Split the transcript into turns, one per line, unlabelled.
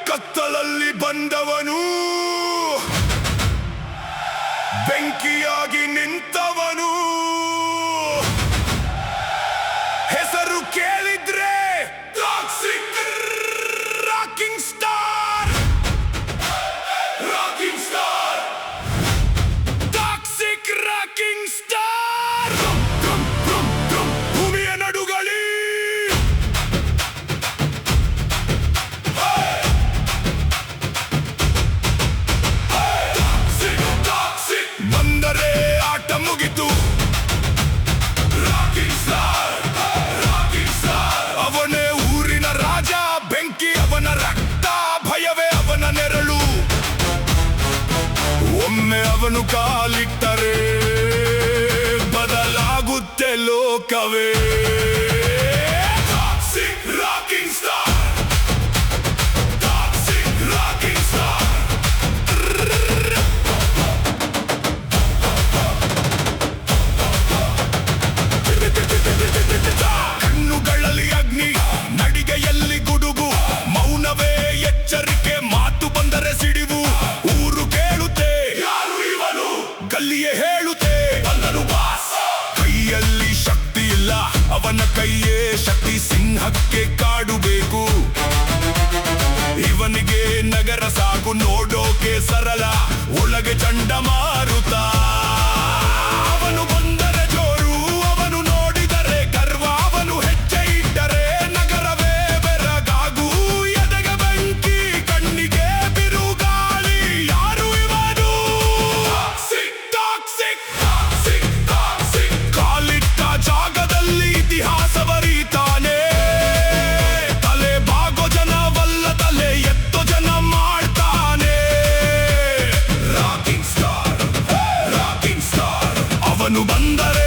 ಕತ್ತಲಲ್ಲಿ ಬಂದವನು, ಬೆಂಕಿಯಾಗಿ ನಿಂತವನು, ಹೆಸರು ಕೇಳಿದ್ರೆ toxic rocking star, rocking star, toxic rocking star. ಭೂಮಿಯ ನಡುಗಳಿ ಬಂದರೆ ಆಟ ಮುಗಿತು. Rocking star, rocking star. ಅವನೇ ಊರಿನ ರಾಜ, ಬೆಂಕಿ ಅವನ ರಕ್ತ, ಭಯವೇ ಅವನ ನೆರಳು. ಒಮ್ಮೆ ಅವನು ಕಾಲಿಟ್ಟರೆ ಬದಲಾಗುತ್ತೆ ಲೋಕವೇ. Toxic rocking star, toxic rocking star. ಕಣ್ಣುಗಳಲ್ಲಿ ಅಗ್ನಿ, ನಡಿಗೆಯಲ್ಲಿ ಗುಡುಗು, ಮೌನವೇ ಎಚ್ಚರಿಕೆ, ಮಾತು ಬಂದರೆ ಸಿಡಿವು. ಊರು ಕೇಳುತ್ತೆ ಯಾರು ಇವನು, ಗಲ್ಲಿಯೇ ಹೇಳುತ್ತೆ ಬಂದನು ಬಾಸ್. ಕೈಯಲ್ಲಿ ಶಕ್ತಿ ಇಲ್ಲ, ಅವನ ಕೈಯೇ ಶಕ್ತಿ, ಸಿಂಹಕ್ಕೆ ಕಾಡು ಬೇಕು. ಇವನಿಗೆ ನಗರ ಸಾಕು, ನೋಡೋಕೆ ಸರಳ, ಒಳಗೆ ಚಂಡಮಾರುತ. ಅವನು ಬಂದರೆ ಜೋರು, ಅವನು ನೋಡಿದರೆ ಗರ್ವ, ಅವನು ಹೆಜ್ಜೆ ಇಟ್ಟರೆ ನಗರವೇ ಬೆರಗಾಗು. ಎದೆಗೆ ಬೆಂಕಿ, ಕಣ್ಣಿಗೆ ಬಿರುಗಾಳಿ, ಯಾರು ಇವನು? Toxic, toxic, toxic, toxic. ಕಾಲಿಟ್ಟ ಜಾಗದಲ್ಲಿ ಇತಿಹಾಸ ಬರೀತಾನೆ. ತಲೆ ಬಾಗೋ ಜನವಲ್ಲ, ತಲೆ ಎತ್ತೋ ಜನ ಮಾಡ್ತಾನೆ. Rocking star, rocking star. ಅವನು ಬಂದರೆ